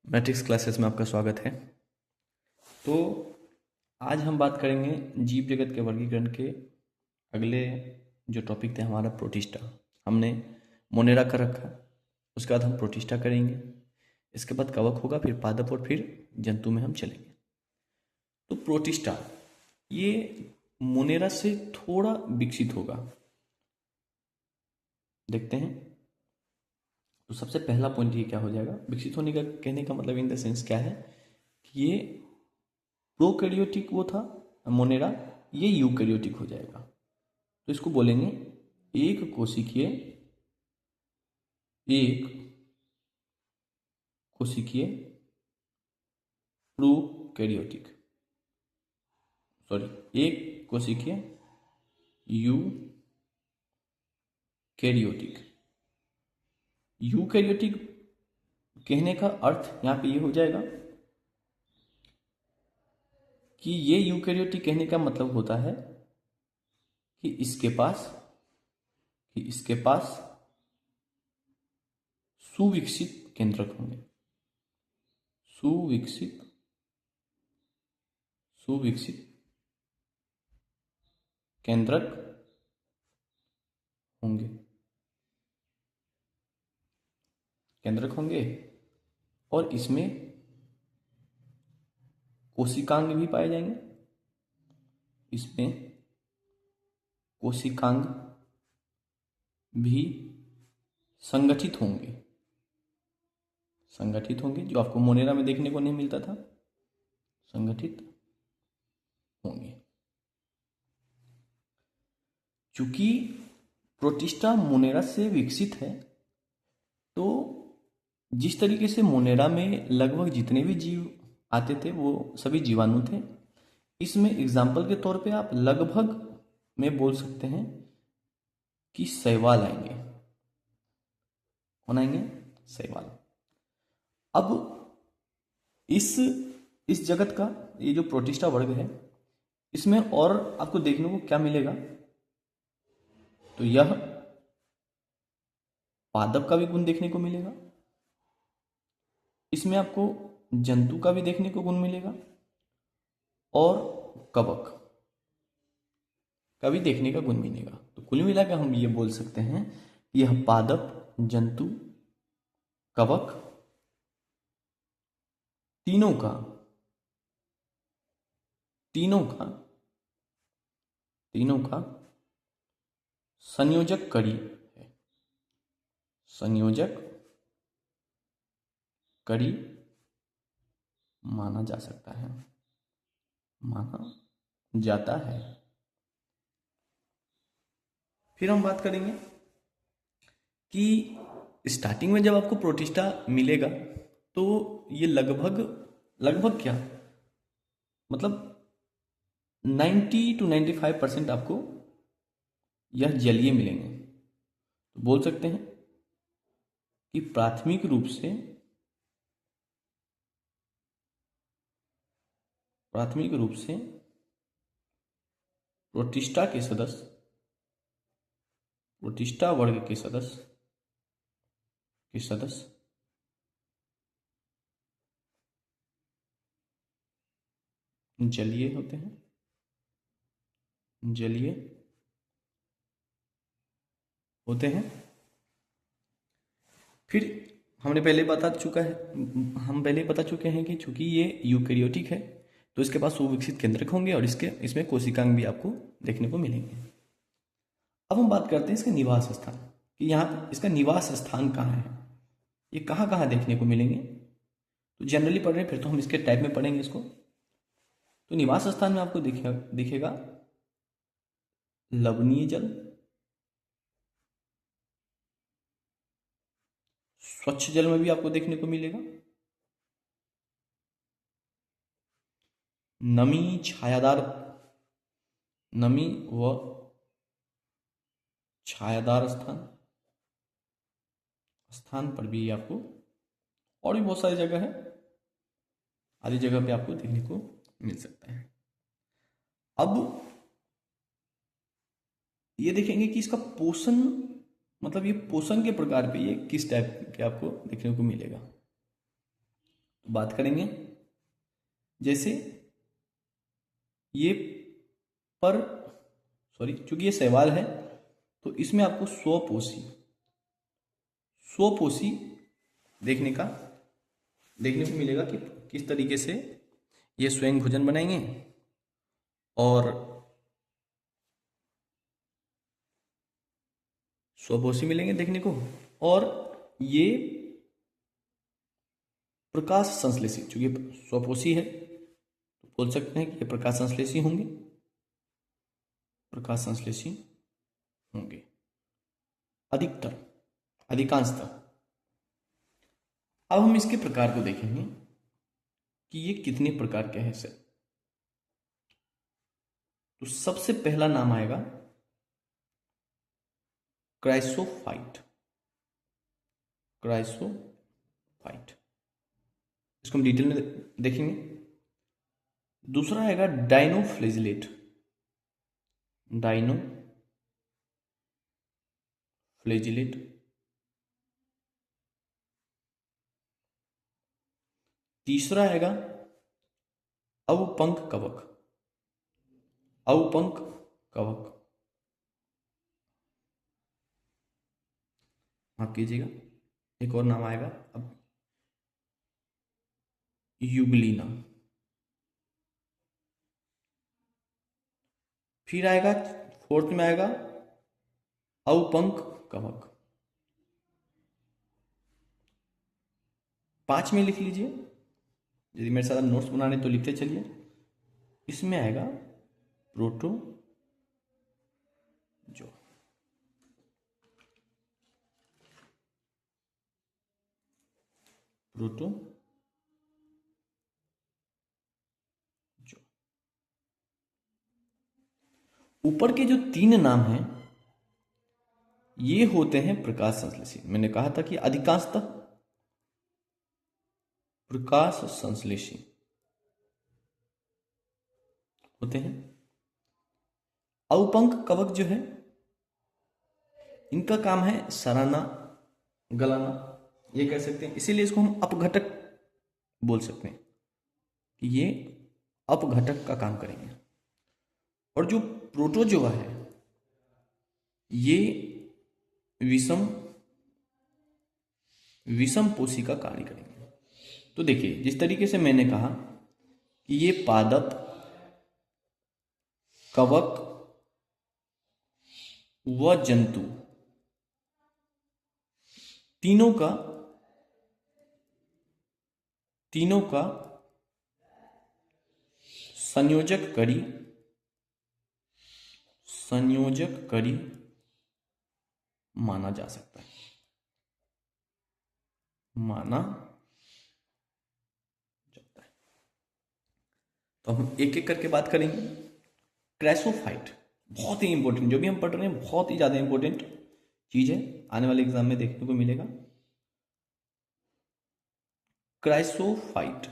Matrix classes में आपका स्वागत है। तो आज हम बात करेंगे जीव जगत के वर्गीकरण के अगले जो टॉपिक थे हमारा प्रोटिस्टा। हमने मोनेरा कर रखा, उसके बाद हम प्रोटिस्टा करेंगे, इसके बाद कवक होगा, फिर पादप और फिर जंतु में हम चलेंगे। तो प्रोटिस्टा ये मोनेरा से थोड़ा विकसित होगा, देखते हैं। तो सबसे पहला पॉइंट ये क्या हो जाएगा, विकसित होने का कहने का मतलब इन द सेंस क्या है कि ये प्रोकैरियोटिक वो था मोनेरा, ये यूकैरियोटिक हो जाएगा। तो इसको बोलेंगे एक कोशिकीय प्रोकैरियोटिक, एक कोशिकीय यूकैरियोटिक। यूकैरियोटिक कहने का अर्थ यहाँ पे ये हो जाएगा कि ये यूकैरियोटिक कहने का मतलब होता है कि इसके पास सुविकसित केंद्रक होंगे, सुविकसित केंद्रक होंगे और इसमें कोशिकांग भी पाए जाएंगे। इसमें कोशिकांग भी संगठित होंगे, जो आपको मोनेरा में देखने को नहीं मिलता था, संगठित होंगे। चूंकि प्रोटिस्टा मोनेरा से विकसित है, तो जिस तरीके से मोनेरा में लगभग जितने भी जीव आते थे वो सभी जीवाणु थे, इसमें एग्जाम्पल के तौर पे आप लगभग में बोल सकते हैं कि शैवाल आएंगे। कौन आएंगे? शैवाल। अब इस जगत का ये जो प्रोटिस्टा वर्ग है, इसमें और आपको देखने को क्या मिलेगा, तो यह पादप का भी गुण देखने को मिलेगा, इसमें आपको जंतु का भी देखने को गुण मिलेगा और कवक का भी देखने का गुण मिलेगा। तो कुल मिलाकर हम ये बोल सकते हैं कि यह पादप, जंतु, कवक तीनों का संयोजक कड़ी है, संयोजक कड़ी माना जा सकता है, माना जाता है। फिर हम बात करेंगे कि स्टार्टिंग में जब आपको प्रोटिस्टा मिलेगा तो ये लगभग क्या मतलब 90 to 95% आपको यह जलीय मिलेंगे। तो बोल सकते हैं कि प्राथमिक रूप से प्रोटिस्टा वर्ग के सदस्य जलीय होते हैं, फिर हम पहले बता चुके हैं कि चूंकि ये यूकैरियोटिक है तो इसके पास सुविकसित केंद्रक होंगे और इसमें कोशिकांग भी आपको देखने को मिलेंगे। अब हम बात करते हैं इसके निवास स्थान कि यहाँ इसका निवास स्थान कहाँ है, ये कहाँ कहाँ देखने को मिलेंगे। तो जनरली पढ़ रहे हैं, फिर तो हम इसके टाइप में पढ़ेंगे इसको। तो निवास स्थान में आपको दिखेगा लवणीय जल, स्वच्छ जल में भी आपको देखने को मिलेगा, नमी व छायादार स्थान पर भी आपको, और भी बहुत सारी जगह है, आदि जगह पे आपको देखने को मिल सकता है। अब ये देखेंगे कि इसका पोषण, मतलब ये पोषण के प्रकार पे ये किस टाइप के आपको देखने को मिलेगा। बात करेंगे। जैसे ये पर सॉरी, चूंकि ये सवाल है तो इसमें आपको स्वपोषी देखने को मिलेगा कि किस तरीके से ये स्वयं भोजन बनाएंगे और स्वपोषी मिलेंगे देखने को। और ये प्रकाश संश्लेषी, चूंकि स्वपोषी है तो बोल सकते हैं कि ये प्रकाश संश्लेषी होंगे, अधिकतर, अधिकांशतः। अब हम इसके प्रकार को देखेंगे कि ये कितने प्रकार के हैं सर। तो सबसे पहला नाम आएगा क्राइसोफाइट। इसको हम डिटेल में देखेंगे। दूसरा आएगा डाइनोफ्लेजिलेट। तीसरा आएगा अवपंक कवक। माफ कीजिएगा, एक और नाम आएगा अब, यूग्लिना। फिर आएगा, फोर्थ में आएगा अवपंक कवक। 5 में लिख लीजिए, यदि मेरे साथ नोट्स बनाने तो लिखते चलिए। इसमें आएगा प्रोटोजोआ। ऊपर के जो 3 नाम हैं ये होते हैं प्रकाश संश्लेषी। मैंने कहा था कि अधिकांशतः प्रकाश संश्लेषी होते हैं। अवपंक कवक जो है इनका काम है सराना, गलाना, ये कह सकते हैं। इसीलिए इसको हम अपघटक बोल सकते हैं कि ये अपघटक का काम करेंगे। और जो प्रोटोजोआ है ये विषम पोषी का कार्य करेंगे। तो देखिए, जिस तरीके से मैंने कहा कि ये पादप, कवक व जंतु तीनों का संयोजक कड़ी माना जा सकता है, तो हम एक एक करके बात करेंगे। क्राइसोफाइट बहुत ही इंपॉर्टेंट, जो भी हम पढ़ रहे हैं बहुत ही ज्यादा इंपॉर्टेंट चीज है, आने वाले एग्जाम में देखने को मिलेगा। क्राइसोफाइट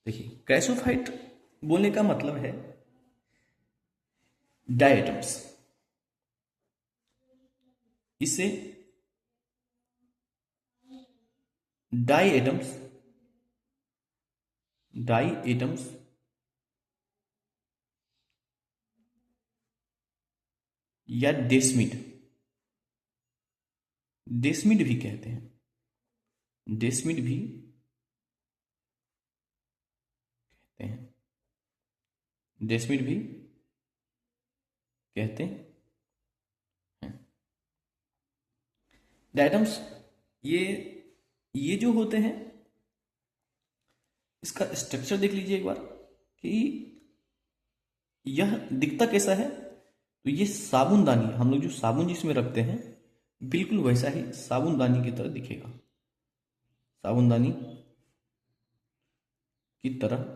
देखिए, क्राइसोफाइट बोलने का मतलब है डायटम्स। इसे डाई एटम्स या डेस्मिड भी कहते हैं। डेस्मिड भी कहते हैं। डायटम्स ये जो होते हैं, इसका स्ट्रक्चर देख लीजिए एक बार कि यह दिखता कैसा है। तो ये साबुनदानी, हम लोग जो साबुन जिसमें रखते हैं बिल्कुल वैसा ही साबुनदानी की तरह दिखेगा, साबुनदानी की तरह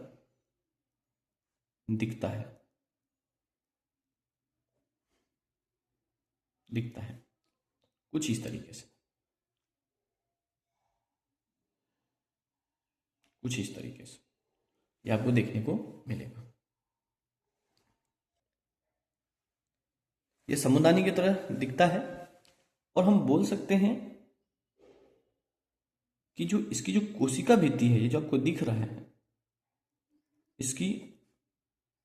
दिखता है कुछ इस तरीके से, ये आपको देखने को मिलेगा। ये साबुनदानी की तरह दिखता है और हम बोल सकते हैं कि जो इसकी जो कोशिका भित्ति है, ये जो आपको दिख रहा है, इसकी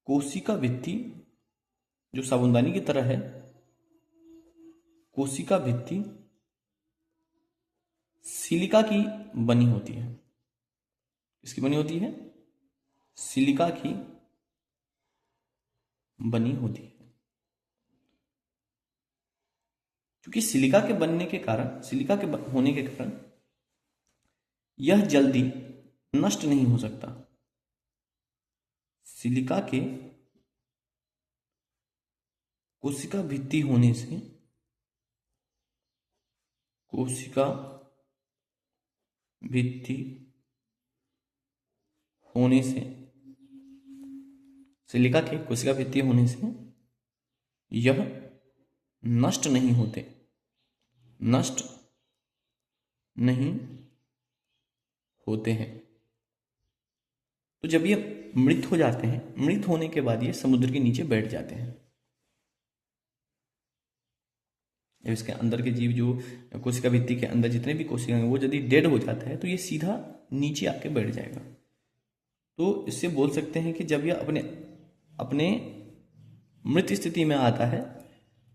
कोशिका भित्ति जो साबुनदानी की तरह है, कोशिका भित्ति सिलिका की बनी होती है। किसकी बनी होती है? सिलिका की बनी होती है। क्योंकि सिलिका के बनने के कारण, सिलिका के होने के कारण यह जल्दी नष्ट नहीं हो सकता। सिलिका के कोशिका भित्ति होने से, कोशिका भित्ति होने से, सिलिका के कोशिका भित्ति होने से यह नष्ट नहीं होते, नष्ट नहीं होते हैं। तो जब ये मृत हो जाते हैं, मृत होने के बाद ये समुद्र के नीचे बैठ जाते हैं। जब इसके अंदर के जीव, जो कोशिका भित्ति के अंदर जितने भी कोशिका हैं, वो यदि डेड हो जाता है तो ये सीधा नीचे आके बैठ जाएगा। तो इससे बोल सकते हैं कि जब यह अपने अपने मृत स्थिति में आता है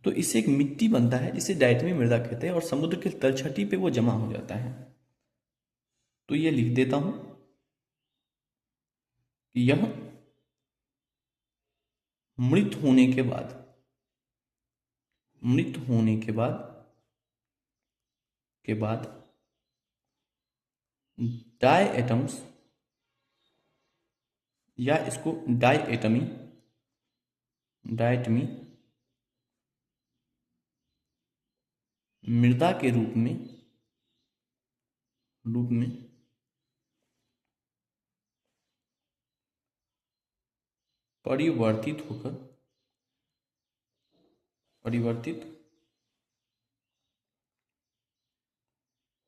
तो इससे एक मिट्टी बनता है जिसे डायटमी मृदा कहते हैं, और समुद्र के तलछटी पे वो जमा हो जाता है। तो ये लिख देता हूं कि यह मृत होने के बाद, मृत होने के बाद डाई एटम्स, या इसको डायटमी मृदा के रूप में परिवर्तित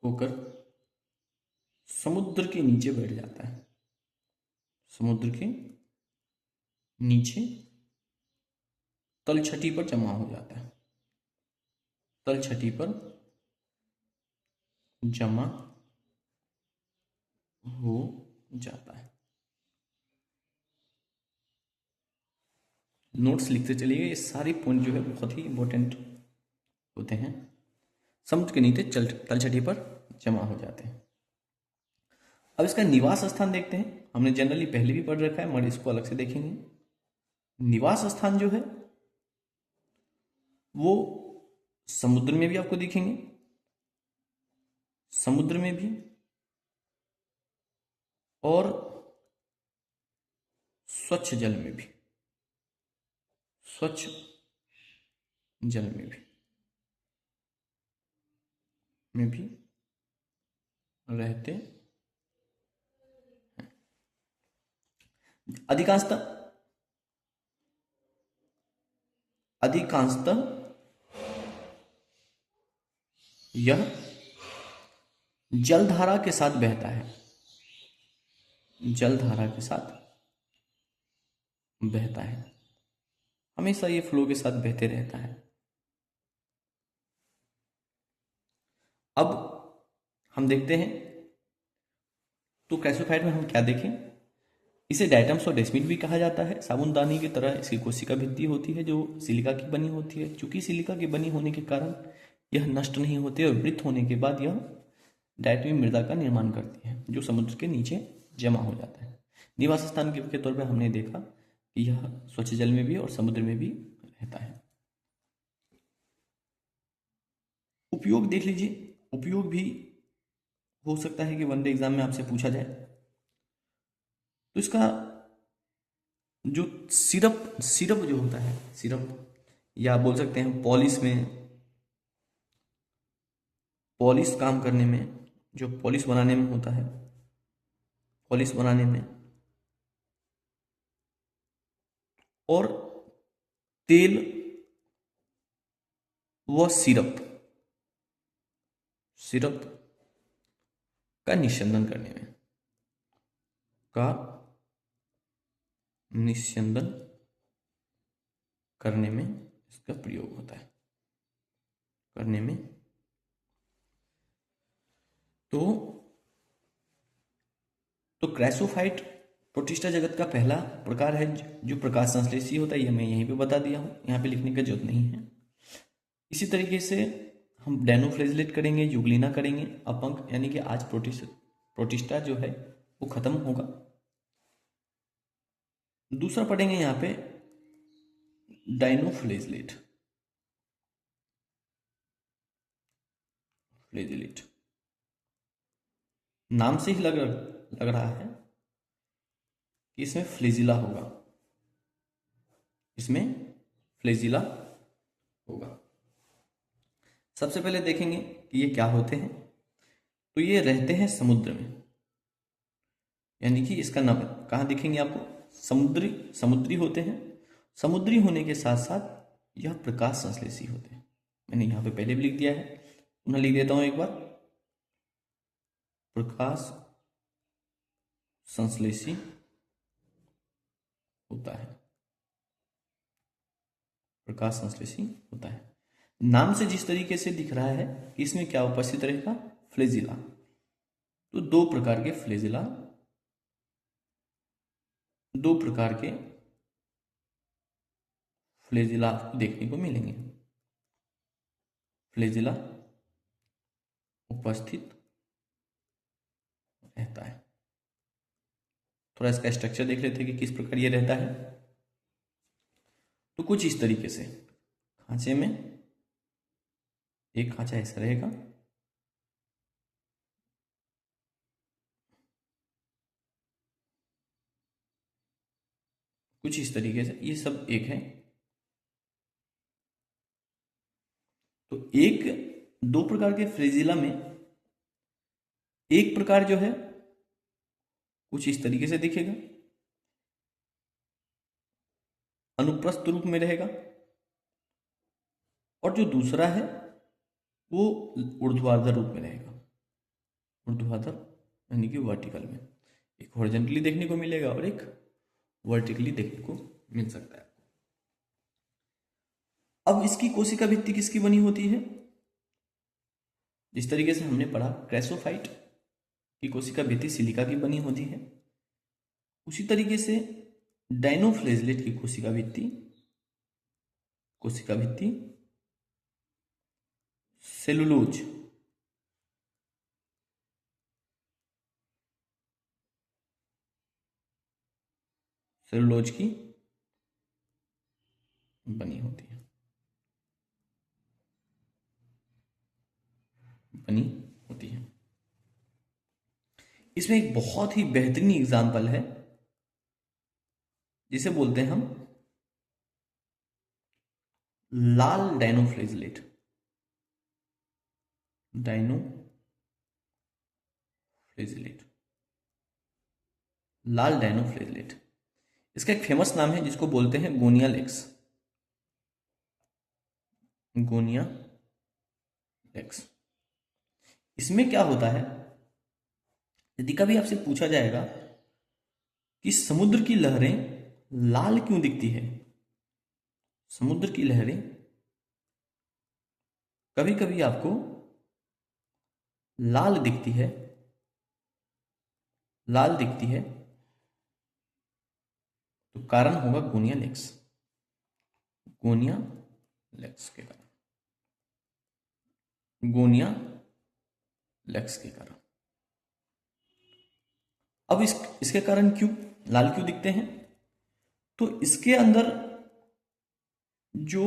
होकर समुद्र के नीचे बैठ जाता है। समुद्र के नीचे तलछटी पर जमा हो जाता है, तलछटी पर जमा हो जाता है। नोट्स लिखते चलिए, ये सारे पॉइंट जो है बहुत ही इंपॉर्टेंट होते हैं। समुद्र के नीचे तलछटी पर जमा हो जाते हैं। अब इसका निवास स्थान देखते हैं। हमने जनरली पहले भी पढ़ रखा है, मगर इसको अलग से देखेंगे। निवास स्थान जो है वो समुद्र में भी आपको दिखेंगे, समुद्र में भी, और स्वच्छ जल में भी, स्वच्छ जल में भी रहते हैं। अधिकांशतः यह जलधारा के साथ बहता है, जलधारा के साथ बहता है, हमेशा ये फ्लो के साथ बहते रहता है। अब हम देखते हैं तो कैल्शिफाइड में हम क्या देखें। इसे डायटम्स और डेस्मिड भी कहा जाता है। साबुनदानी की तरह इसकी कोशिका भित्ति होती है जो सिलिका की बनी होती है। चूंकि सिलिका की बनी होने के कारण यह नष्ट नहीं होते, और मृत होने के बाद यह डायटमी मृदा का निर्माण करती है जो समुद्र के नीचे जमा हो जाता है। निवास स्थान के तौर पर हमने देखा कि यह स्वच्छ जल में भी और समुद्र में भी रहता है। उपयोग देख लीजिए। उपयोग भी हो सकता है कि वनडे एग्जाम में आपसे पूछा जाए। तो इसका जो सिरप जो होता है, सिरप, या बोल सकते हैं पॉलिश काम करने में, जो पॉलिश बनाने में होता है, पॉलिश बनाने में, और तेल व सिरप का निस्यंदन करने में, इसका प्रयोग होता है, करने में तो क्रेसोफाइट प्रोटिस्टा जगत का पहला प्रकार है जो प्रकाश संश्लेषी होता है। ये मैं यहीं पे बता दिया हूँ, यहाँ पे लिखने की जरूरत नहीं है। इसी तरीके से हम डायनोफ्लेजिलेट करेंगे, यूग्लिना करेंगे, अपंक, यानी कि आज प्रोटिस्टा जो है वो खत्म होगा। दूसरा पढ़ेंगे यहाँ पे डायनोफ्लेजिलेट, फ्लेजिलेट। नाम से ही लग रहा है कि इसमें फ्लेजिला होगा, इसमें फ्लेजिला होगा। सबसे पहले देखेंगे कि ये क्या होते हैं। तो ये रहते हैं समुद्र में, यानी कि इसका नाम कहाँ दिखेंगे आपको, समुद्री होते हैं। समुद्री होने के साथ साथ यह प्रकाश संश्लेषी होते हैं। मैंने यहाँ पे पहले भी लिख दिया है, पुनः लिख देता हूँ एक बार। प्रकाश संश्लेषी होता है, प्रकाश संश्लेषी होता है। नाम से जिस तरीके से दिख रहा है कि इसमें क्या उपस्थित रहेगा, फ्लेजिला। तो दो प्रकार के फ्लेजिला, दो प्रकार के फ्लेजिला आपको देखने को मिलेंगे। फ्लेजिला उपस्थित रहता है। थोड़ा इसका स्ट्रक्चर देख लेते हैं कि किस प्रकार ये रहता है। तो कुछ इस तरीके से खांचे में एक खांचा ऐसा रहेगा, कुछ इस तरीके से, ये सब एक है। तो एक दो प्रकार के फ्लेजिला में एक प्रकार जो है कुछ इस तरीके से दिखेगा, अनुप्रस्थ रूप में रहेगा, और जो दूसरा है वो ऊर्ध्वाधर रूप में रहेगा। ऊर्ध्वाधर यानी कि वर्टिकल में, एक हॉरिजॉन्टली देखने को मिलेगा और एक वर्टिकली देखने को मिल सकता है। अब इसकी कोशिका भित्ति किसकी बनी होती है, जिस तरीके से हमने पढ़ा क्रेसोफाइट की कोशिका भित्ति सिलिका की बनी होती है, उसी तरीके से डायनोफ्लेजिलेट की कोशिका भित्ति सेलुलोज की बनी होती है, इसमें एक बहुत ही बेहतरीन एग्जाम्पल है जिसे बोलते हैं हम लाल डायनोफ्लेजिलेट। लाल डायनोफ्लेजिलेट, इसका एक फेमस नाम है जिसको बोलते हैं गोनिया लेक्स। इसमें क्या होता है, यदि कभी आपसे पूछा जाएगा कि समुद्र की लहरें लाल क्यों दिखती है, समुद्र की लहरें कभी कभी आपको लाल दिखती है, तो कारण होगा गोनिया लेक्स के कारण। अब इसके कारण क्यों लाल क्यों दिखते हैं, तो इसके अंदर जो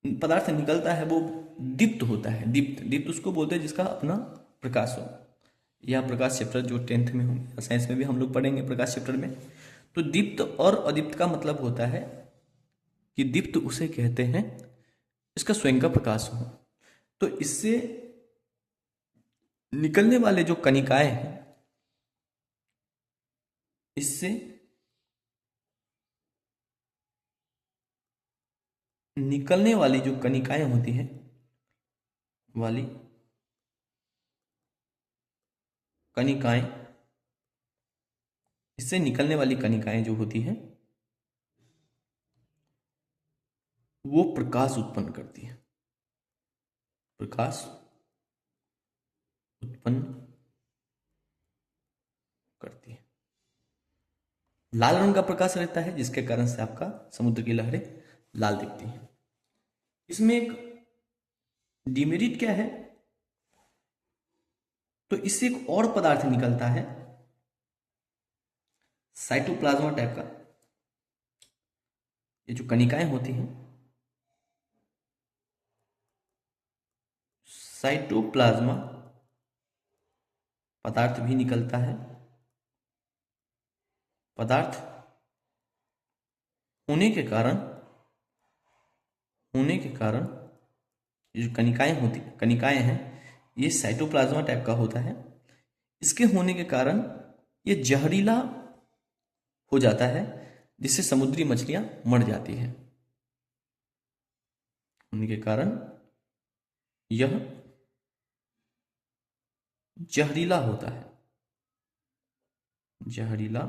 पदार्थ निकलता है वो दीप्त होता है। दीप्त उसको बोलते हैं जिसका अपना प्रकाश हो। यह प्रकाश चैप्टर जो 10th में होंगे, साइंस में भी हम लोग पढ़ेंगे प्रकाश चैप्टर में। तो दीप्त और अदीप्त का मतलब होता है कि दीप्त उसे कहते हैं इसका स्वयं का प्रकाश हो। तो इससे निकलने वाले जो कणिकाएं हैं, इससे निकलने वाली जो कणिकाएं होती हैं इससे निकलने वाली कणिकाएं जो होती हैं वो प्रकाश उत्पन्न करती है, लाल रंग का प्रकाश रहता है, जिसके कारण से आपका समुद्र की लहरें लाल दिखती हैं। इसमें एक डिमेरिट क्या है, तो इससे एक और पदार्थ निकलता है साइटोप्लाज्मा टाइप का। ये जो कणिकाएं होती हैं, साइटोप्लाज्मा पदार्थ भी निकलता है। पदार्थ होने के कारण ये जो कणिकाएं हैं, ये साइटोप्लाज्मा टाइप का होता है। इसके होने के कारण ये जहरीला हो जाता है, जिससे समुद्री मछलियां मर जाती हैं। होने के कारण यह जहरीला होता है, जहरीला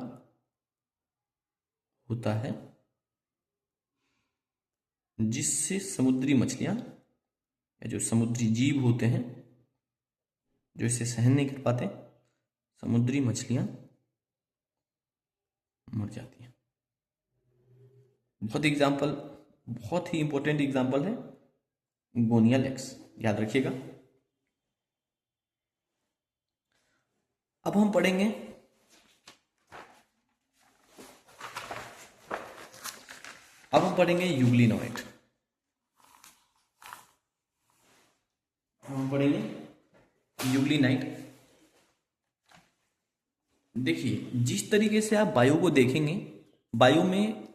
होता है, जिससे समुद्री मछलियां या जो समुद्री जीव होते हैं जो इसे सहन नहीं कर पाते, समुद्री मछलियां मर जाती हैं। बहुत ही इंपॉर्टेंट एग्जाम्पल है गोनिया लेक्स, याद रखिएगा। अब हम पढ़ेंगे यूग्लिनॉइड। देखिए, जिस तरीके से आप बायो को देखेंगे, बायो में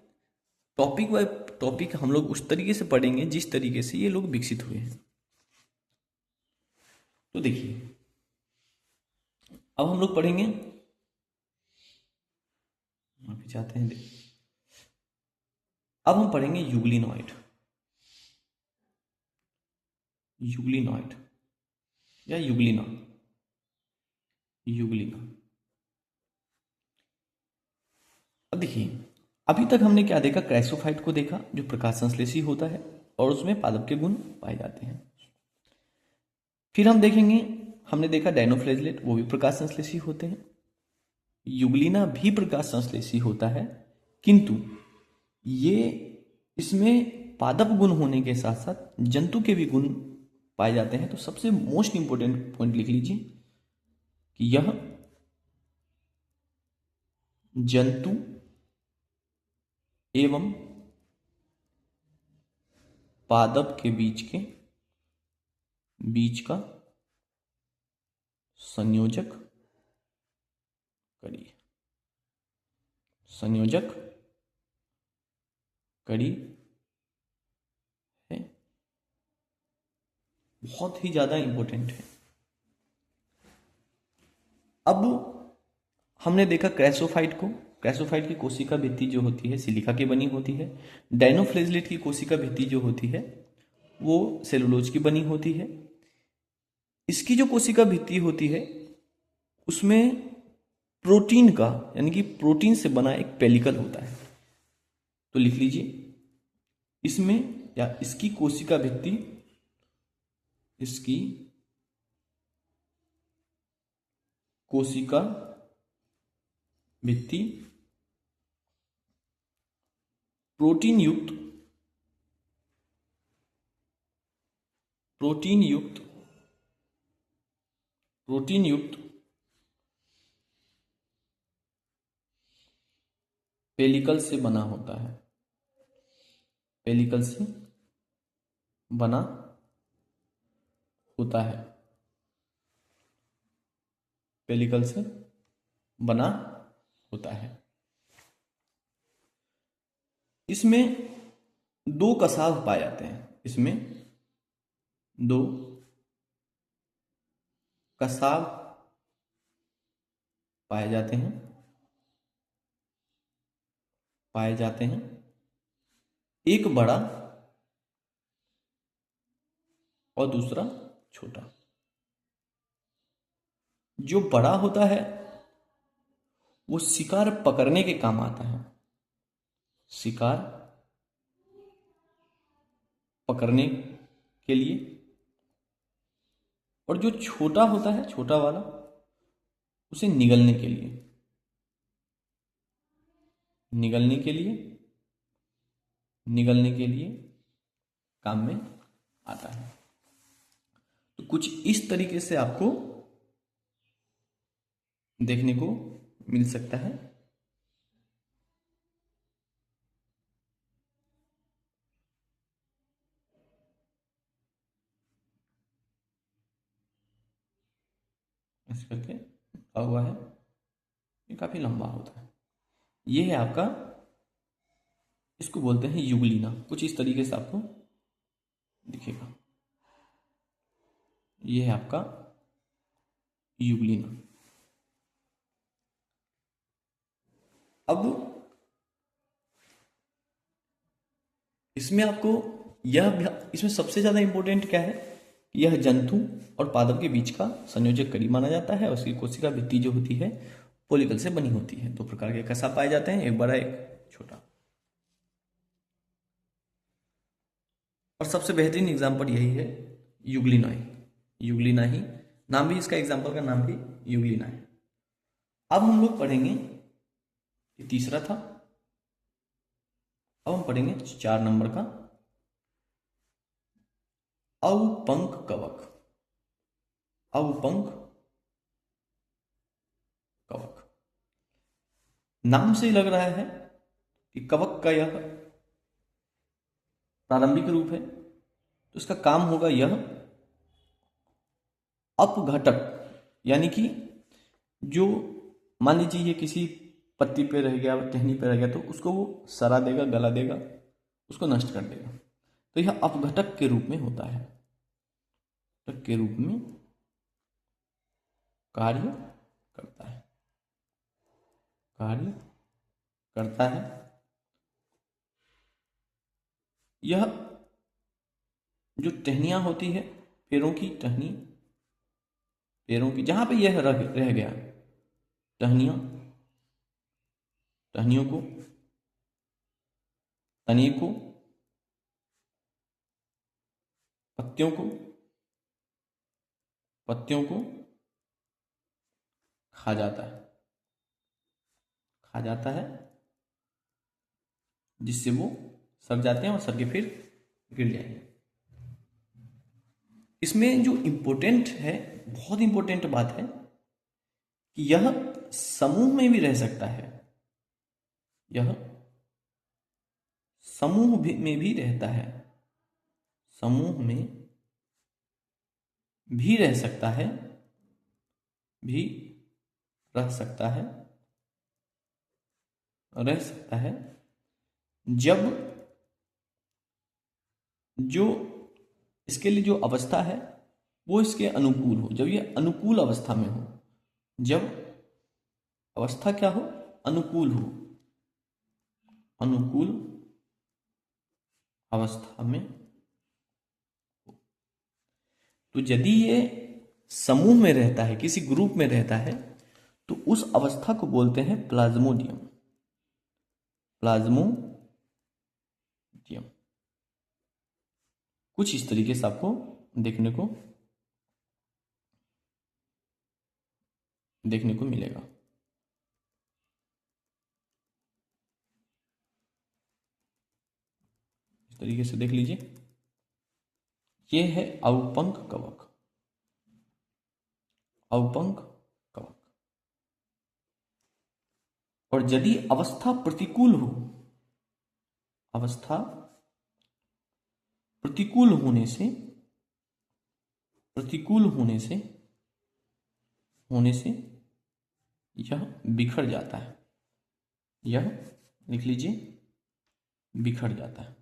टॉपिक बाय टॉपिक हम लोग उस तरीके से पढ़ेंगे जिस तरीके से ये लोग विकसित हुए हैं। तो देखिए, अब हम लोग पढ़ेंगे, चाहते हैं, अब हम पढ़ेंगे यूग्लिनॉइड या यूग्लिना। अब देखिए, अभी तक हमने क्या देखा, क्राइसोफाइट को देखा जो प्रकाश संश्लेषी होता है और उसमें पादप के गुण पाए जाते हैं। फिर हम देखेंगे, हमने देखा डायनोफ्लेजलेट, वो भी प्रकाश संश्लेषी होते हैं। यूग्लिना भी प्रकाश संश्लेषी होता है, किंतु ये इसमें पादप गुण होने के साथ साथ जंतु के भी गुण पाए जाते हैं। तो सबसे मोस्ट इंपोर्टेंट पॉइंट लिख लीजिए कि यह जंतु एवं पादप के बीच का संयोजक कड़ी है, बहुत ही ज्यादा इंपॉर्टेंट है। अब हमने देखा क्राइसोफाइट की कोशिका भित्ति जो होती है सिलिका की बनी होती है। डायनोफ्लेजलेट की कोशिका भित्ति जो होती है वो सेलुलोज की बनी होती है। इसकी जो कोशिका भित्ति होती है उसमें प्रोटीन का, यानी कि प्रोटीन से बना एक पेलिकल होता है। तो लिख लीजिए, इसमें या इसकी कोशिका भित्ति, प्रोटीन युक्त पेलिकल से बना होता है, पेलिकल से बना होता है। इसमें दो कसाव पाए जाते हैं, इसमें दो कसाव पाए जाते हैं, एक बड़ा और दूसरा छोटा। जो बड़ा होता है वो शिकार पकड़ने के काम आता है, शिकार पकड़ने के लिए, और जो छोटा होता है, छोटा वाला, उसे निगलने के लिए। निगलने के लिए काम में आता है। तो कुछ इस तरीके से आपको देखने को मिल सकता है। इस करके लिखा हुआ है, ये काफी लंबा होता है। ये है आपका, इसको बोलते हैं युगलीना। कुछ इस तरीके से आपको दिखेगा। ये है आपका युगलीना। अब इसमें आपको इसमें सबसे ज्यादा इंपॉर्टेंट क्या है कि यह जंतु और पादप के बीच का संयोजक कड़ी माना जाता है। और उसकी कोशिका भित्ति जो होती है पोलिकल से बनी होती है। दो प्रकार के कसा पाए जाते हैं, एक बड़ा एक छोटा। और सबसे बेहतरीन एग्जाम्पल यही है युगलिना ही। नाम भी इसका, एग्जाम्पल का नाम भी युगलिना है। अब हम लोग पढ़ेंगे, ये तीसरा था, अब हम पढ़ेंगे 4 नंबर का अवपंक कवक। नाम से लग रहा है कि कवक का यह प्रारंभिक रूप है, तो इसका काम होगा यह अपघटक, यानी कि जो मान लीजिए ये किसी पत्ती पे रह गया, टहनी पे रह गया, तो उसको वो सड़ा देगा, गला देगा, उसको नष्ट कर देगा। तो यह अपघटक के रूप में होता है, के रूप में कार्य करता है। यह जो टहनियां होती है, पैरों की जहां पे यह रह गया, टहनियों को, तने को, पत्तियों को खा जाता है, जिससे वो सड़ जाते हैं और सड़ के फिर गिर जाएंगे। इसमें जो इंपॉर्टेंट है, बहुत इंपॉर्टेंट बात है कि यह समूह में भी रह सकता है। यह समूह में भी रहता है, समूह में भी रह सकता है, जब जो इसके लिए जो अवस्था है वो इसके अनुकूल हो। जब ये अनुकूल अवस्था में हो, जब अवस्था क्या हो, अनुकूल हो, अनुकूल अवस्था में हो। तो यदि ये समूह में रहता है, किसी ग्रुप में रहता है, तो उस अवस्था को बोलते हैं प्लाज्मोडियम। कुछ इस तरीके से आपको देखने को मिलेगा। इस तरीके से देख लीजिए, ये है अवपंक कवक। और यदि अवस्था प्रतिकूल होने से यह बिखर जाता है। यह लिख लीजिए, बिखर जाता है।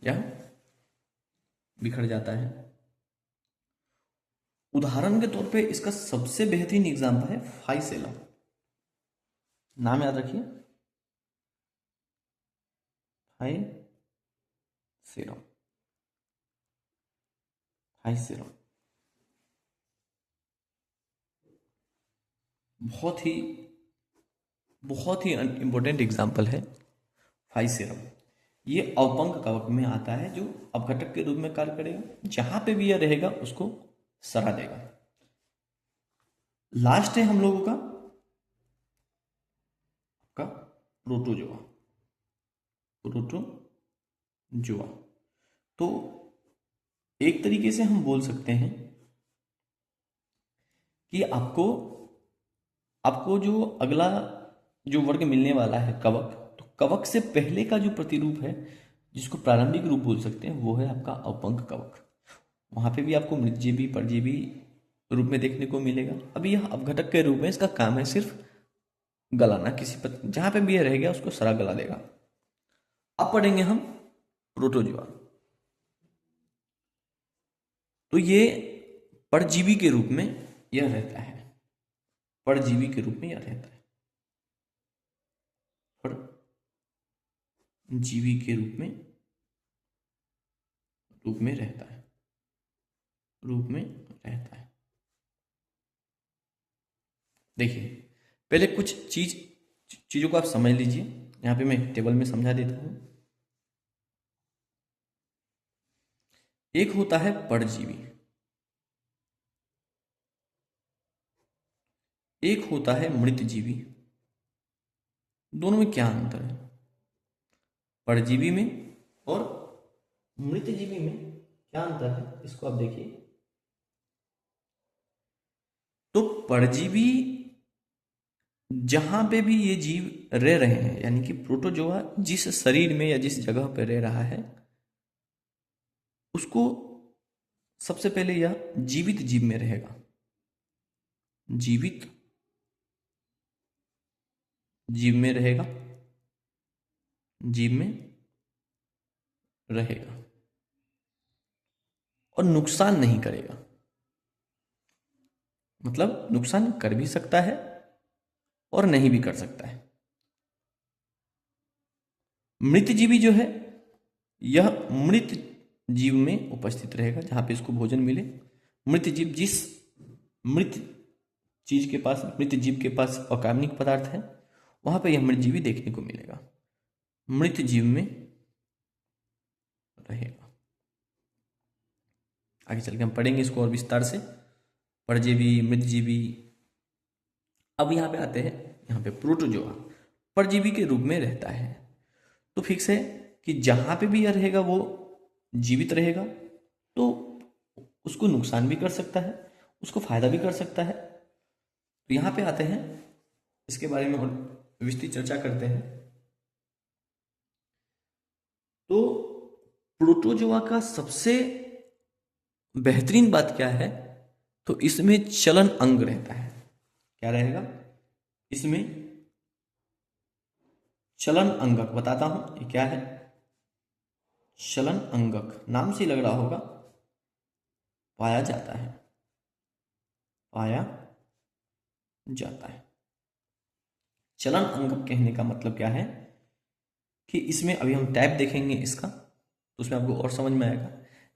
यह बिखर जाता है। उदाहरण के तौर पे इसका सबसे बेहतरीन एग्जाम्पल है फाइसेलम। नाम याद रखिए, फाइसेलम। बहुत ही इंपॉर्टेंट एग्जाम्पल है फाइसेलम। ये अवपंक कवक में आता है, जो अपघटक के रूप में कार्य करेगा। जहां पे भी यह रहेगा उसको सड़ा देगा। लास्ट है हम लोगों का प्रोटोजोआ। प्रोटोजोआ तो एक तरीके से हम बोल सकते हैं कि आपको आपको जो अगला जो वर्ग मिलने वाला है कवक, तो कवक से पहले का जो प्रतिरूप है जिसको प्रारंभिक रूप बोल सकते हैं वो है आपका अपंक कवक। वहां पे भी आपको मृतजीवी परजीवी रूप में देखने को मिलेगा। अभी यह अपघटक के रूप में इसका काम है सिर्फ गलाना, किसी पर जहां पे भी ये रह गया उसको सरा गला देगा। अब पढ़ेंगे हम प्रोटोजोआ। तो ये परजीवी के रूप में यह रहता है, परजीवी के रूप में यह रहता है, परजीवी के रूप में रहता है, रूप में रहता है। देखिए पहले कुछ चीजों को आप समझ लीजिए, यहां पे मैं टेबल में समझा देता हूं। एक होता है परजीवी, एक होता है मृतजीवी। दोनों में क्या अंतर है? परजीवी में और मृतजीवी में क्या अंतर है, इसको आप देखिए। तो परजीवी जहां पे भी ये जीव रह रहे हैं, यानी कि प्रोटोजोआ जिस शरीर में या जिस जगह पर रह रहा है उसको सबसे पहले यह जीवित जीव में रहेगा, जीवित जीव में रहेगा, जीव में रहेगा और नुकसान नहीं करेगा। मतलब नुकसान कर भी सकता है और नहीं भी कर सकता है। मृतजीवी जो है यह मृत जीव में उपस्थित रहेगा, जहां पे इसको भोजन मिले। मृत जीव जिस मृत चीज के पास, मृत जीव के पास अकार्बनिक पदार्थ है, वहां पे यह मृतजीवी देखने को मिलेगा, मृत जीव में रहेगा। आगे चल के हम पढ़ेंगे इसको और विस्तार से, परजीवी, मृतजीवी। अब यहां पे आते हैं, यहां पे प्रोटोजोआ परजीवी के रूप में रहता है। तो फिक्स है कि जहां पे भी यह रहेगा वो जीवित रहेगा, तो उसको नुकसान भी कर सकता है, उसको फायदा भी कर सकता है। तो यहां पे आते हैं, इसके बारे में और विस्तृत चर्चा करते हैं। तो प्रोटोजोआ का सबसे बेहतरीन बात क्या है? तो इसमें चलन अंग रहता है। क्या रहेगा इसमें? चलन अंगक। बताता हूं ये क्या है। चलन अंगक नाम से लग रहा होगा, पाया जाता है, पाया जाता है। चलन अंगक कहने का मतलब क्या है कि इसमें अभी हम टाइप देखेंगे इसका, तो उसमें आपको और समझ में आएगा।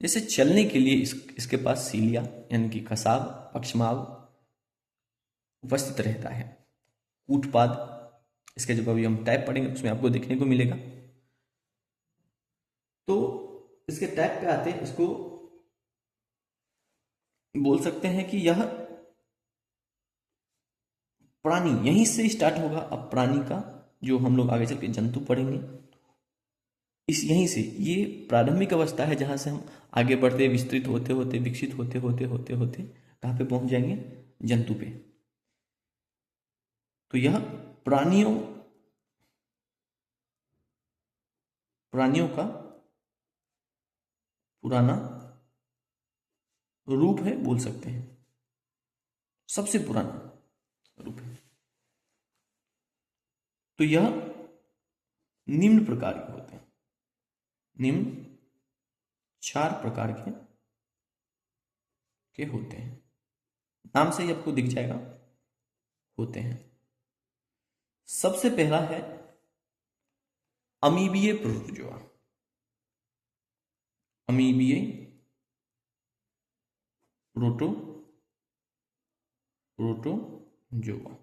जैसे चलने के लिए इसके पास सीलिया यानी कि कसाब, पक्षमाव उपस्थित रहता है, कूटपाद। इसके जब अभी हम टाइप पढ़ेंगे उसमें आपको देखने को मिलेगा। तो इसके टाइप पे आते हैं, इसको बोल सकते हैं कि यह प्राणी, यहीं से स्टार्ट होगा। अब प्राणी का जो हम लोग आगे चल के जंतु पढ़ेंगे, इस यहीं से ये प्रारंभिक अवस्था है जहां से हम आगे बढ़ते, विस्तृत होते होते, विकसित होते होते होते होते कहां पे पहुंच जाएंगे? जंतु पे। तो यह प्राणियों का पुराना रूप है, बोल सकते हैं सबसे पुराना रूप है। तो यह निम्न प्रकार के होते हैं, निम्न 4 प्रकार के होते हैं। नाम से ही आपको दिख जाएगा, होते हैं। सबसे पहला है अमीबीय प्रोटोजोआ। अमीबीय प्रोटोजोआ,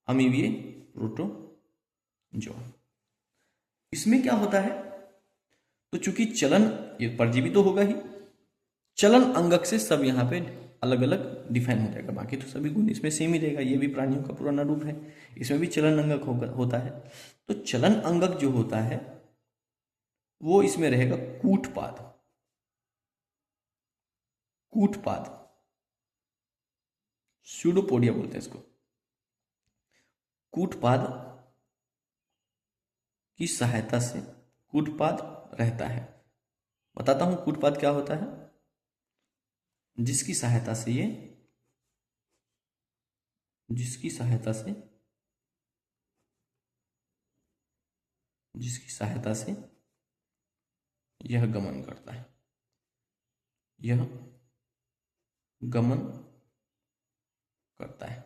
अमीबीय प्रोटोजोआ। इसमें क्या होता है? तो चूंकि चलन, ये परजीवी तो होगा ही, चलन अंगक से सब यहां पे अलग अलग डिफाइन हो जाएगा, बाकी तो सभी गुण इसमें सेम ही रहेगा। ये भी प्राणियों का पुराना रूप है, इसमें भी चलन अंगक होता है। तो चलन अंगक जो होता है वो इसमें रहेगा कूटपाद। कूटपाद, स्यूडोपोडिया बोलते हैं इसको। कूटपाद की सहायता से कूटपाद रहता है। बताता हूं कूटपाद क्या होता है। जिसकी सहायता से ये, जिसकी सहायता से यह गमन करता है, यह गमन करता है।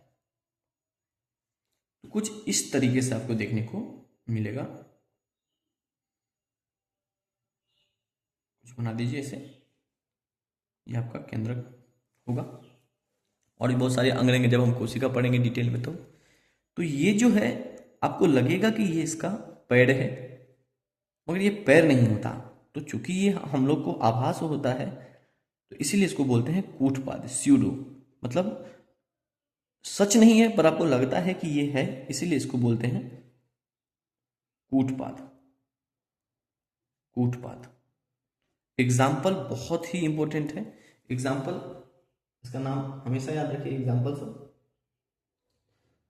तो कुछ इस तरीके से आपको देखने को मिलेगा। कुछ बना दीजिए ऐसे, यह आपका केंद्रक होगा। और भी बहुत सारे अंग रहेंगे जब हम कोशिका पढ़ेंगे डिटेल में। तो ये जो है आपको लगेगा कि ये इसका पैर है, मगर ये पैर नहीं होता। तो चूंकि ये हम लोग को आभास होता है तो इसीलिए इसको बोलते हैं कूटपाद, स्यूडो। मतलब सच नहीं है पर आपको लगता है कि ये है, इसीलिए इसको बोलते हैं कूटपाद। कूटपाद। एग्जाम्पल बहुत ही इंपॉर्टेंट है। एग्जाम्पल, इसका नाम हमेशा याद रखिए, एग्जाम्पल सब।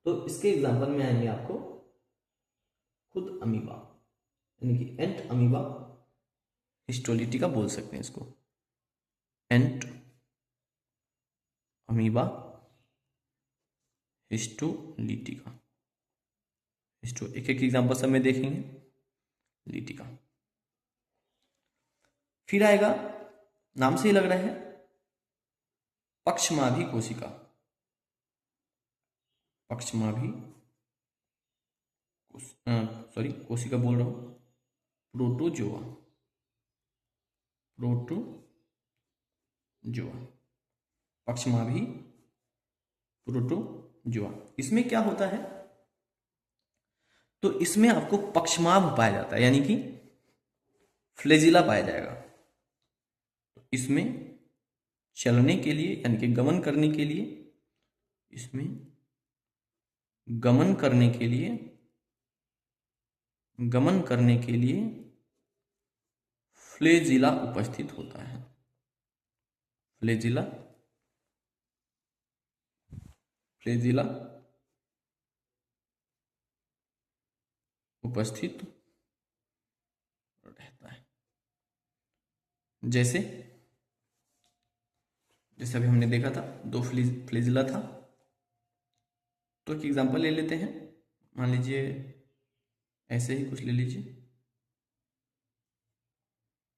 तो इसके एग्जाम्पल में आएंगे आपको खुद अमीबा, यानी कि एंट अमीबा हिस्टोलिटिका बोल सकते हैं इसको। एंट अमीबा हिस्टोलिटिका। एक एक एग्जाम्पल सब में देखेंगे। लिटिका, फिर आएगा, नाम से ही लग रहा है, पक्षमाभी कोशिका। पक्षमाभी, कोशिका बोल रहा हूं, प्रोटोजोआ। Protozoa, पक्षमाभी protozoa. इसमें क्या होता है, तो इसमें आपको पक्षमाभ पाया जाता है, यानी कि फ्लेजिला पाया जाएगा। इसमें चलने के लिए, यानी कि गमन करने के लिए, इसमें गमन करने के लिए फ्लेजिला उपस्थित होता है। फ्लेजिला उपस्थित रहता है। जैसे अभी हमने देखा था, दो फ्लेजिला था। तो एक एग्जांपल ले लेते हैं, मान लीजिए ऐसे ही कुछ ले लीजिए।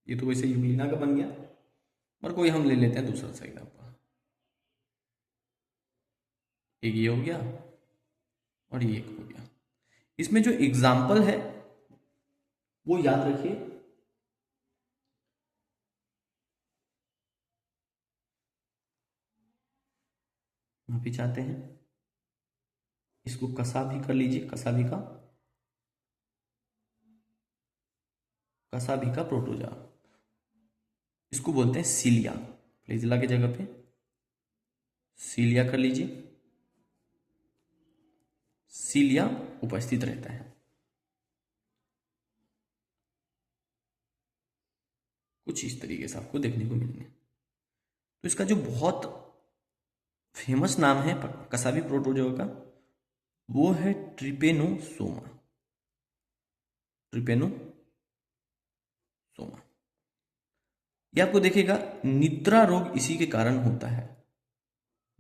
ये तो वैसे यूग्लिना का बन गया, पर कोई हम ले लेते हैं दूसरा सा एग्जांपल। एक ये हो गया और ये एक हो गया। इसमें जो एग्जांपल है वो याद रखिए, यहाँ पे चाहते हैं इसको कसा भी कर लीजिए, कसाभी का प्रोटोजा। इसको बोलते हैं सीलिया। फ्लेजिला की जगह पे सीलिया कर लीजिए, सीलिया उपस्थित रहता है। कुछ इस तरीके से आपको देखने को मिलेंगे। तो इसका जो बहुत फेमस नाम है कसावी प्रोटोजोआ का, वो है ट्रिपेनोसोमा। ट्रिपेनोसोमा। ये आपको देखेगा निद्रा रोग इसी के कारण होता है।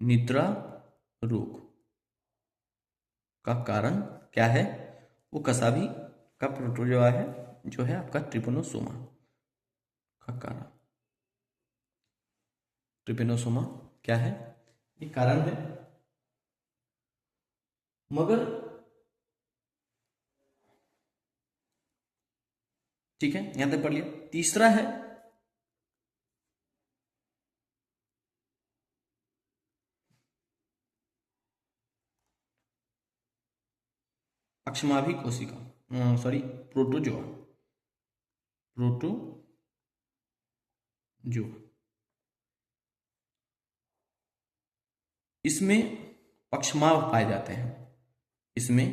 निद्रा रोग का कारण क्या है, वो कसावी का प्रोटोजोआ है, जो है आपका ट्रिपेनोसोमा का कारण। ट्रिपेनोसोमा क्या है, ये कारण है। मगर ठीक है, यहां तक पढ़ लिया। तीसरा है पक्षमाभी कोशिका, प्रोटोजोआ। इसमें पक्षमाव पाए जाते हैं। इसमें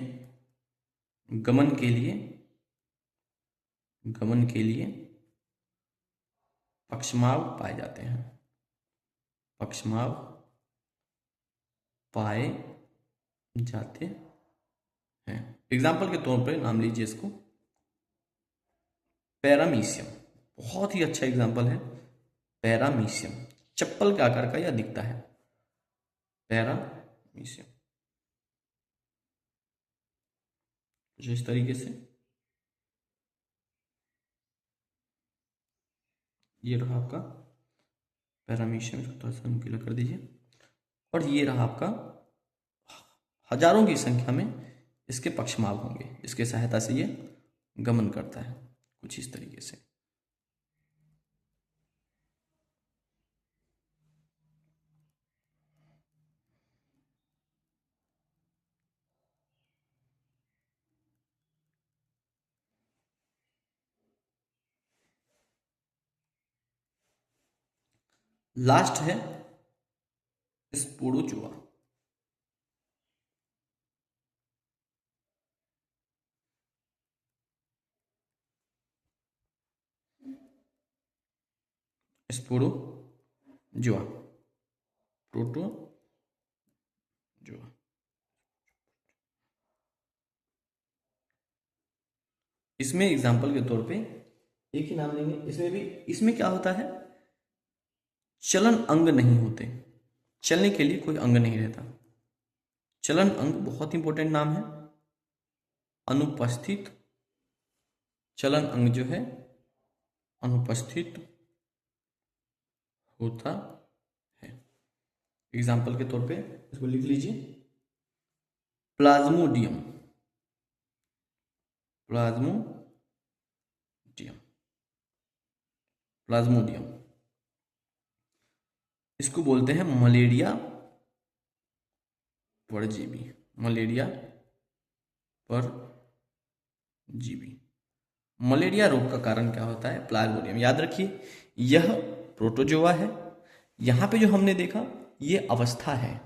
गमन के लिए पक्षमाव पाए जाते हैं। पक्षमाव पाए जाते हैं। एग्जाम्पल के तौर पर नाम लीजिए इसको, पैरामीशियम, बहुत ही अच्छा एग्जाम्पल है। पैरामीशियम चप्पल के आकार का यह दिखता है, पैरामीशियम कुछ इस तरीके से। ये रहा आपका पैरामीशियम, इसको थोड़ा सा नुकीला कर दीजिए। और ये रहा आपका, हजारों की संख्या में इसके पक्षमाव होंगे, इसके सहायता से ये गमन करता है कुछ इस तरीके से। लास्ट है स्पोरोचुआ। स्पोरोजुआ, प्रोटोजुआ। इसमें एग्जाम्पल के तौर पे एक ही नाम लेंगे। इसमें क्या होता है, चलन अंग नहीं होते, चलने के लिए कोई अंग नहीं रहता। चलन अंग बहुत इंपॉर्टेंट नाम है, अनुपस्थित। चलन अंग जो है अनुपस्थित होता है। एग्जाम्पल के तौर पे इसको लिख लीजिए, प्लाज्मोडियम, प्लाज्मोडियम, प्लाज्मोडियम। इसको बोलते हैं मलेरिया परजीवी, मलेरिया परजीवी। मलेरिया रोग का कारण क्या होता है, प्लाज्मोडियम। याद रखिए यह प्रोटोजोआ है। यहाँ पे जो हमने देखा ये अवस्था है,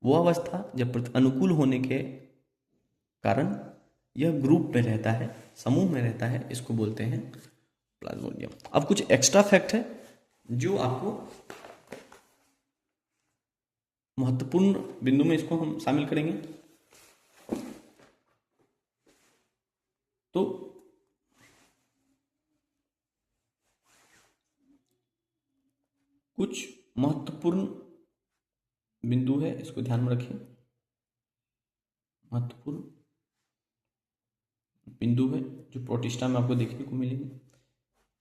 वो अवस्था जब अनुकूल होने के कारण यह ग्रुप में रहता है, समूह में रहता है, इसको बोलते हैं प्लाज्मोडियम। अब कुछ एक्स्ट्रा फैक्ट है जो आपको महत्वपूर्ण बिंदु में इसको हम शामिल करेंगे। तो कुछ महत्वपूर्ण बिंदु है, इसको ध्यान में रखिए। महत्वपूर्ण बिंदु है जो प्रोटिस्टा में आपको देखने को मिलेंगे।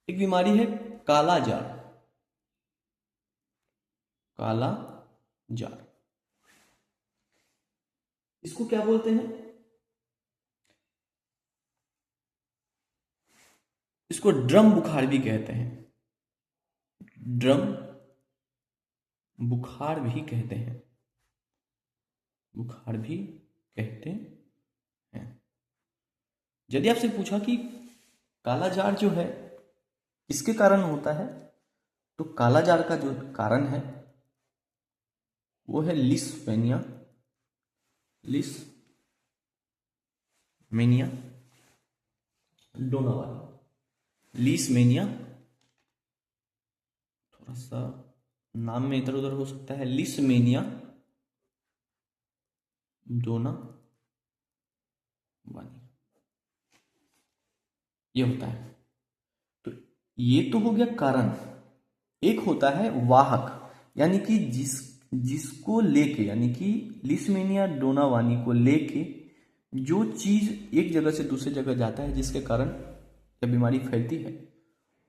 एक बीमारी है काला जार, काला जार। इसको क्या बोलते हैं, इसको ड्रम बुखार भी कहते हैं, ड्रम बुखार भी कहते हैं, बुखार भी कहते हैं। यदि आपसे पूछा कि काला जार जो है इसके कारण होता है, तो काला जार का जो कारण है वो है लिस्मेनिया, लिस्मेनिया डोनावानी। लिस्मेनिया थोड़ा सा नाम में इधर उधर हो सकता है, लिस्मेनिया डोनावानी ये होता है। तो ये तो हो गया कारण। एक होता है वाहक, यानी कि जिसको लेके, यानी कि लिस्मेनिया डोनावानी को लेके जो चीज एक जगह से दूसरी जगह जाता है, जिसके कारण जब बीमारी फैलती है,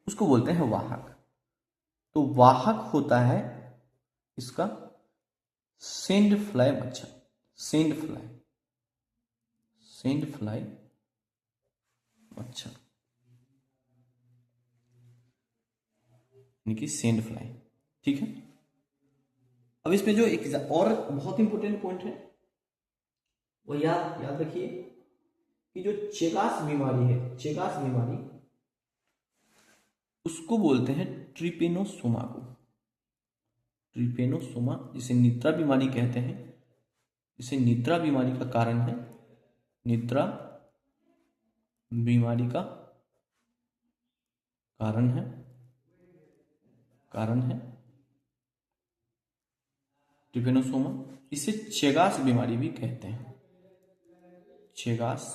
उसको बोलते हैं वाहक। तो वाहक होता है इसका सेंड फ्लाई मच्छर, सेंड फ्लाई मच्छर, यानी कि सेंड फ्लाई। ठीक है। अब इसमें जो एक और बहुत इंपॉर्टेंट पॉइंट है वो याद रखिए कि जो चेगास बीमारी है, चेगास बीमारी, उसको बोलते हैं ट्रिपेनोसोमा को, ट्रिपेनोसोमा, जिसे निद्रा बीमारी कहते हैं, जिसे निद्रा बीमारी का कारण है, निद्रा बीमारी का कारण है ट्रिपेनोसोमा। इसे चेगास बीमारी भी कहते हैं, चेगास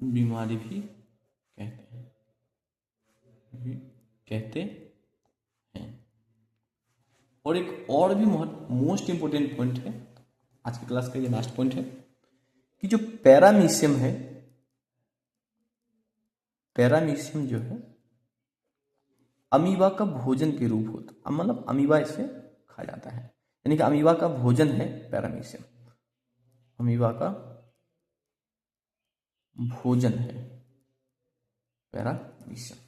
बीमारी भी कहते हैं। और एक और भी मोस्ट इंपोर्टेंट पॉइंट है आज की क्लास का, ये लास्ट पॉइंट है कि जो पैरामीशियम है, पैरामीशियम जो है अमीबा का भोजन के रूप होता, मतलब अमीबा इसे खा जाता है, यानी कि अमीबा का भोजन है पैरामीशियम, अमीबा का भोजन है पैरामीशियम।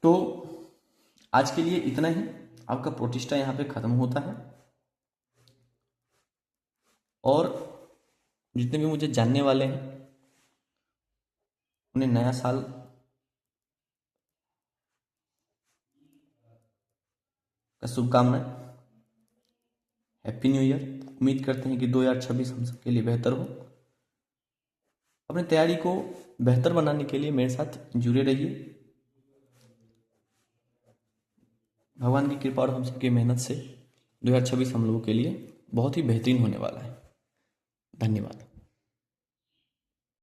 तो आज के लिए इतना ही, आपका प्रोटिस्टा यहाँ पे खत्म होता है। और जितने भी मुझे जानने वाले हैं उन्हें नया साल का शुभकामनाएं, हैप्पी न्यू ईयर। उम्मीद करते हैं कि 2026 हम सबके लिए बेहतर हो। अपनी तैयारी को बेहतर बनाने के लिए मेरे साथ जुड़े रहिए। भगवान की कृपा और हम सबकी मेहनत से 2026 हम लोगों के लिए बहुत ही बेहतरीन होने वाला है। धन्यवाद।